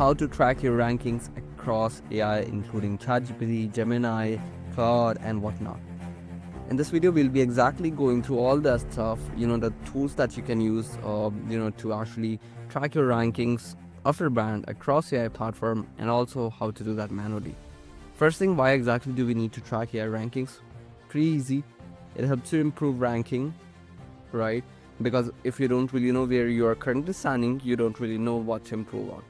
how to track your rankings across AI, including ChatGPT, Gemini, Claude, and whatnot. In this video, we'll be exactly going through all that stuff, the tools that you can use, to actually track your rankings of your brand across AI platform, and also how to do that manually. First thing, why exactly do we need to track AI rankings? Pretty easy. It helps you improve ranking, right? Because if you don't really know where you are currently standing, you don't really know what to improve on.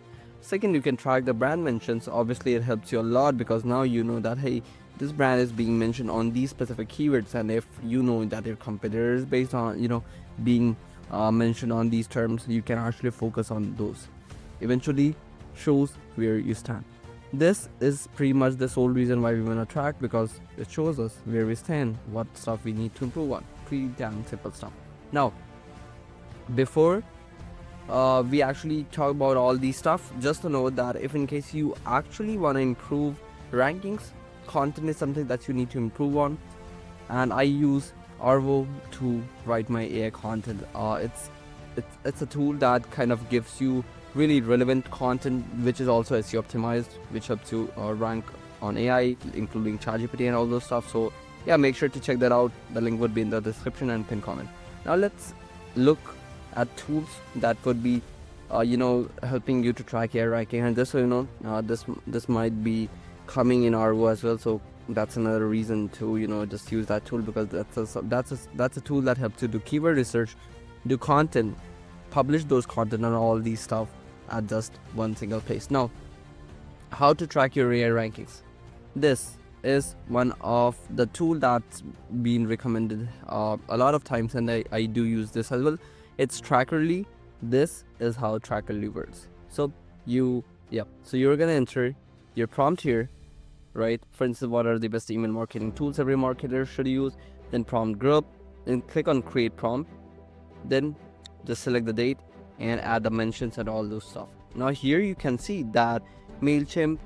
Second, you can track the brand mentions. Obviously, it helps you a lot because now you know that, hey, this brand is being mentioned on these specific keywords, and if you know that your competitor is based on, being mentioned on these terms, you can actually focus on those. Eventually, shows where you stand. This is pretty much the sole reason why we want to track, because it shows us where we stand, what stuff we need to improve on. Pretty damn simple stuff. Now, before we actually talk about all these stuff, just to know that if in case you actually want to improve rankings, content is something that you need to improve on, and I use Arvo to write my AI content. It's a tool that kind of gives you really relevant content, which is also SEO optimized, which helps you rank on AI, including ChatGPT and all those stuff. So yeah, make sure to check that out. The link would be in the description and pinned comment. Now let's look at tools that would be helping you to track AI ranking. And just so this might be coming in Arvo as well, so that's another reason to just use that tool, because that's a tool that helps you do keyword research, do content, publish those content and all these stuff at just one single place. Now, how to track your AI rankings? This is one of the tool that's been recommended a lot of times, and I do use this as well. It's Trackerly. This is how Trackerly works. So you're gonna enter your prompt here, right? For instance, what are the best email marketing tools every marketer should use? Then prompt group, and click on create prompt. Then just select the date and add the mentions and all those stuff. Now here you can see that MailChimp,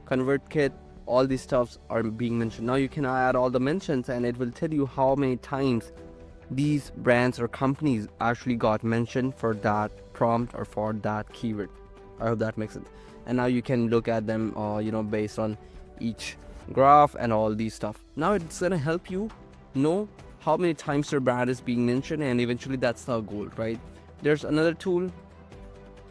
ConvertKit, all these stuffs are being mentioned. Now you can add all the mentions, and it will tell you how many times these brands or companies actually got mentioned for that prompt or for that keyword. I hope that makes sense. And now you can look at them based on each graph and all these stuff. Now it's gonna help you know how many times your brand is being mentioned, and eventually that's the goal, right? There's another tool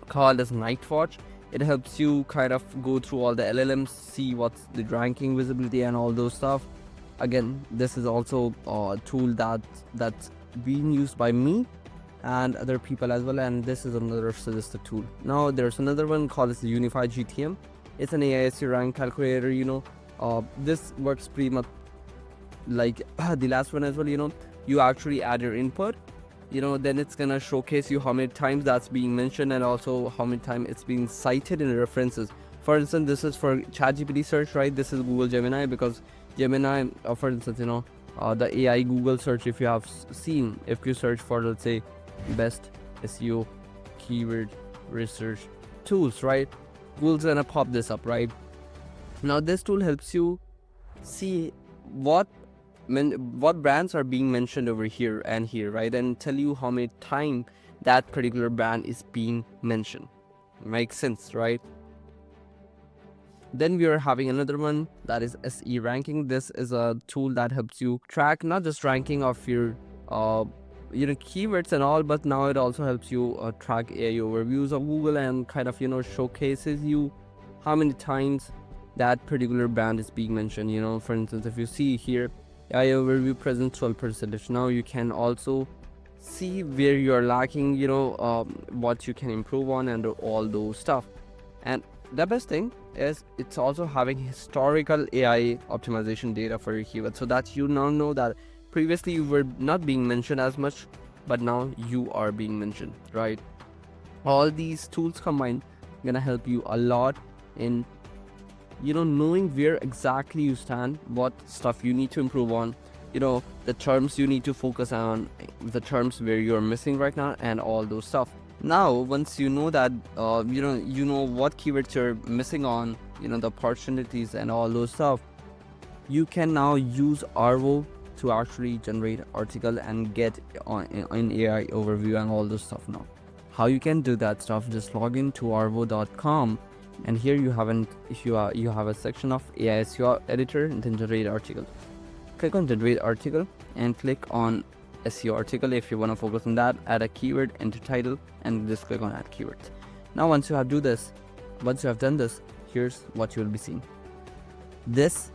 called as Nightwatch. It helps you kind of go through all the LLMs, see what's the ranking visibility and all those stuff. Again, this is also a tool that's being used by me and other people as well, and this is another suggested tool. Now there's another one called as the Unified GTM. It's an AISC rank calculator. This works pretty much like the last one as well. You actually add your input, then it's gonna showcase you how many times that's being mentioned, and also how many times it's being cited in references. For instance, this is for ChatGPT search, right? This is Google Gemini, because Gemini, for instance, the AI Google search, if you have seen, if you search for, let's say, best SEO keyword research tools, right? Google's gonna pop this up, right? Now this tool helps you see what brands are being mentioned over here and here, right? And tell you how many times that particular brand is being mentioned. Makes sense, right? Then we are having another one, that is SE ranking. This is a tool that helps you track not just ranking of your keywords and all, but now it also helps you track AI overviews of Google, and kind of showcases you how many times that particular brand is being mentioned. For instance, if you see here, AI overview present 12%. Now you can also see where you're lacking, what you can improve on and all those stuff. And the best thing is it's also having historical AI optimization data for your keyword, so that you now know that previously you were not being mentioned as much, but now you are being mentioned, right? All these tools combined gonna help you a lot in knowing where exactly you stand, what stuff you need to improve on, the terms you need to focus on, the terms where you're missing right now, and all those stuff. Now once you know that you know what keywords you're missing on, the opportunities and all those stuff, you can now use Arvo to actually generate article and get in AI overview and all this stuff. Now how you can do that stuff, just log into arvo.com And here you have a section of AI SEO editor and then generate article. Click on generate article and click on SEO article. If you want to focus on that, add a keyword, enter title, and just click on add keywords. Now once you have done this, here's what you will be seeing. This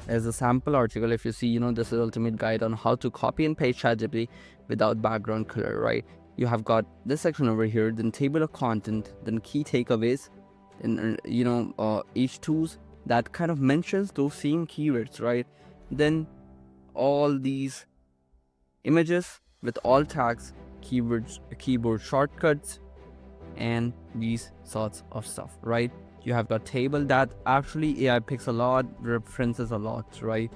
is a sample article. If you see, this is ultimate guide on how to copy and paste ChatGPT without background color, right? You have got this section over here, then table of content, then key takeaways, and each tools that kind of mentions those same keywords, right? Then all these images with all tags, keywords, keyboard shortcuts, and these sorts of stuff, right? You have got table that actually AI picks a lot, references a lot, right?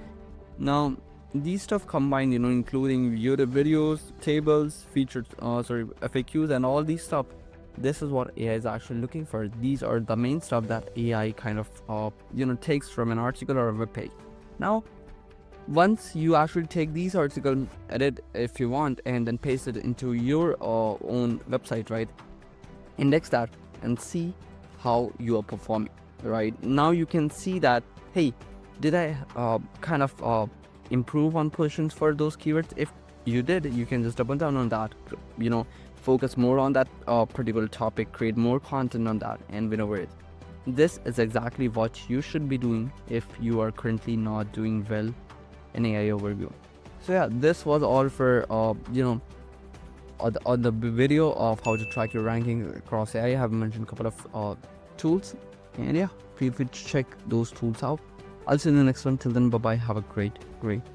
Now these stuff combined, including YouTube videos, tables, featured FAQs, and all these stuff. This is what AI is actually looking for. These are the main stuff that AI kind of takes from an article or a web page. Now once you actually take these articles, edit if you want, and then paste it into your own website, right? Index that and see how you are performing, right? Now you can see that, hey, did I kind of improve on positions for those keywords? If you did, you can just double down on that, focus more on that particular topic, create more content on that, and win over it. This is exactly what you should be doing if you are currently not doing well in AI overview. So yeah, this was all for on the video of how to track your ranking across AI. I have mentioned a couple of tools, and yeah, feel free to check those tools out. I'll see you in the next one. Till then, bye bye. Have a great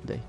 day.